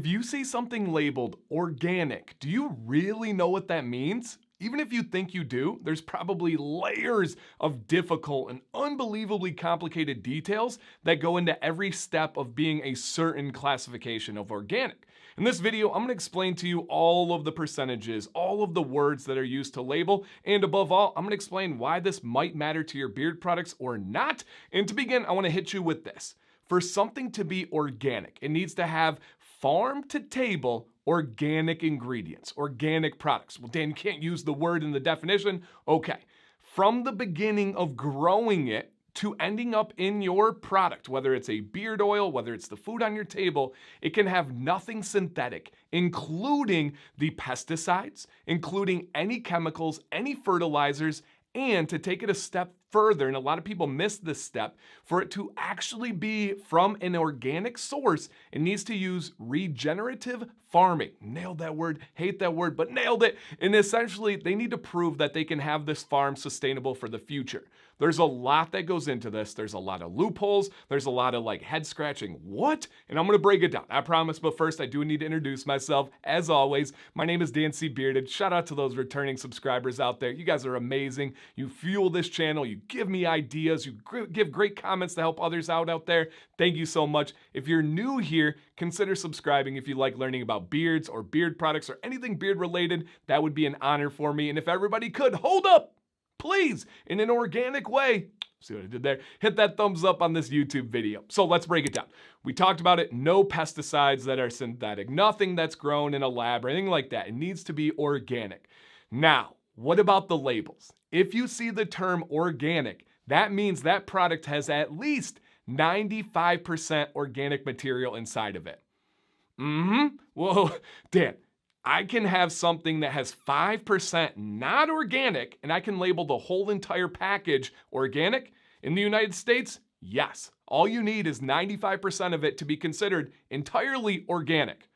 If you see something labeled organic, do you really know what that means? Even if you think you do, there's probably layers of difficult and unbelievably complicated details that go into every step of being a certain classification of organic. In this video, I'm going to explain to you all of the percentages, all of the words that are used to label, and above all, I'm going to explain why this might matter to your beard products or not. And to begin, I want to hit you with this. For something to be organic, it needs to have farm to table organic ingredients, organic products. Well, Dan, you can't use the word in the definition. Okay. From the beginning of growing it to ending up in your product, whether it's a beard oil, whether it's the food on your table, it can have nothing synthetic, including the pesticides, including any chemicals, any fertilizers, and to take it a step further, and a lot of people miss this step, for it to actually be from an organic source, it needs to use regenerative farming. Nailed that word, hate that word, but nailed it. And essentially, they need to prove that they can have this farm sustainable for the future. There's a lot that goes into this. There's a lot of loopholes. There's a lot of head scratching. What? And I'm going to break it down, I promise. But first, I do need to introduce myself. As always, my name is Dan C. Bearded. Shout out to those returning subscribers out there. You guys are amazing. You fuel this channel. You give me ideas. You give great comments to help others out there. Thank you so much. If you're new here, consider subscribing if you like learning about beards or beard products or anything beard related. That would be an honor for me. And if everybody could, hold up, please, in an organic way, see what I did there? Hit that thumbs up on this YouTube video. So let's break it down. We talked about it. No pesticides that are synthetic, nothing that's grown in a lab or anything like that. It needs to be organic. Now, what about the labels? If you see the term organic, that means that product has at least 95% organic material inside of it. Well, Dan, I can have something that has 5% not organic, and I can label the whole entire package organic. In the United States, yes. All you need is 95% of it to be considered entirely organic.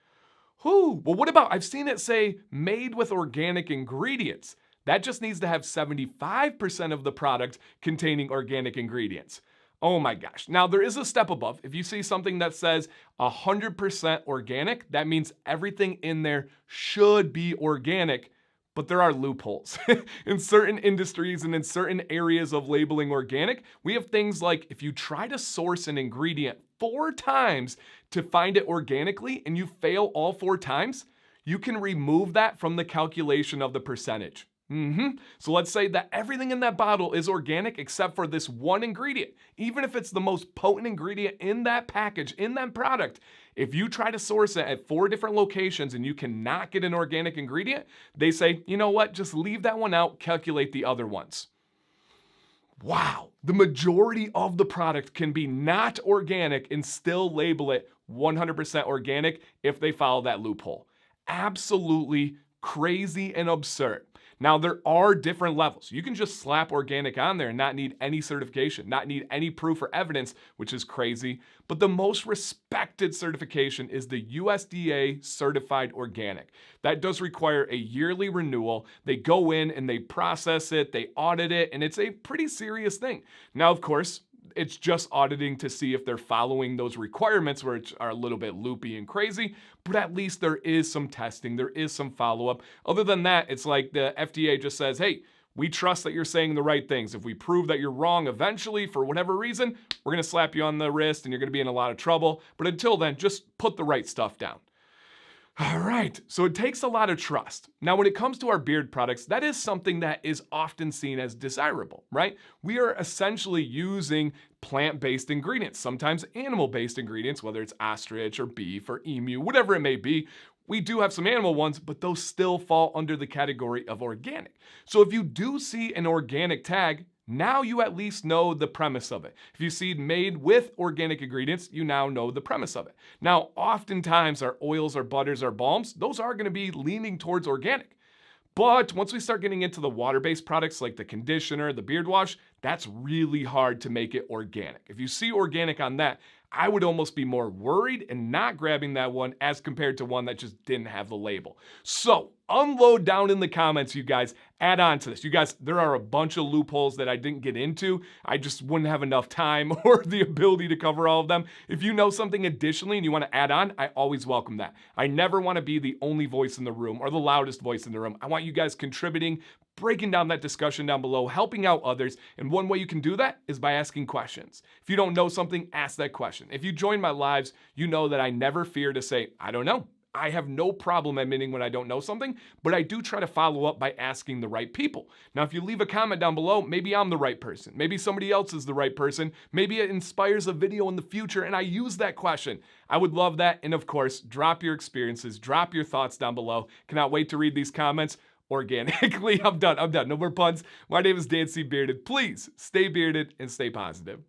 Well, what about, I've seen it say made with organic ingredients. That just needs to have 75% of the product containing organic ingredients. Oh my gosh. Now there is a step above. If you see something that says 100% organic, that means everything in there should be organic, but there are loopholes. In certain industries and in certain areas of labeling organic, we have things like if you try to source an ingredient 4 times to find it organically and you fail all 4 times, you can remove that from the calculation of the percentage. So let's say that everything in that bottle is organic except for this one ingredient. Even if it's the most potent ingredient in that package, in that product, if you try to source it at 4 different locations and you cannot get an organic ingredient, they say, you know what, just leave that one out, calculate the other ones. Wow, the majority of the product can be not organic and still label it 100% organic if they follow that loophole. Absolutely crazy and absurd. Now, there are different levels. You can just slap organic on there and not need any certification, not need any proof or evidence, which is crazy. But the most respected certification is the USDA Certified Organic. That does require a yearly renewal. They go in and they process it, they audit it, and it's a pretty serious thing. Now, of course, it's just auditing to see if they're following those requirements, which are a little bit loopy and crazy, but at least there is some testing, there is some follow-up. Other than that, it's like the FDA just says, hey, we trust that you're saying the right things. If we prove that you're wrong eventually, for whatever reason, we're gonna slap you on the wrist and you're gonna be in a lot of trouble. But until then, just put the right stuff down. All right, so it takes a lot of trust. Now, when it comes to our beard products, that is something that is often seen as desirable, right? We are essentially using plant-based ingredients, sometimes animal-based ingredients, whether it's ostrich or beef or emu, whatever it may be. We do have some animal ones, but those still fall under the category of organic. So if you do see an organic tag, now you at least know the premise of it. If you see made with organic ingredients, you now know the premise of it. Now, oftentimes our oils, our butters, our balms, those are going to be leaning towards organic. But once we start getting into the water-based products like the conditioner, the beard wash, that's really hard to make it organic. If you see organic on that, I would almost be more worried and not grabbing that one as compared to one that just didn't have the label. So unload down in the comments, you guys. add on to this. You guys, there are a bunch of loopholes that I didn't get into. I just wouldn't have enough time or the ability to cover all of them. If you know something additionally and you want to add on, I always welcome that. I never want to be the only voice in the room or the loudest voice in the room. I want you guys contributing, breaking down that discussion down below, helping out others. And one way you can do that is by asking questions. If you don't know something, ask that question. If you join my lives, you know that I never fear to say, I don't know. I have no problem admitting when I don't know something, but I do try to follow up by asking the right people. Now, if you leave a comment down below, maybe I'm the right person. Maybe somebody else is the right person. Maybe it inspires a video in the future and I use that question. I would love that. And of course, drop your experiences, drop your thoughts down below. Cannot wait to read these comments organically. I'm done. No more puns. My name is Dan C. Bearded. Please stay bearded and stay positive.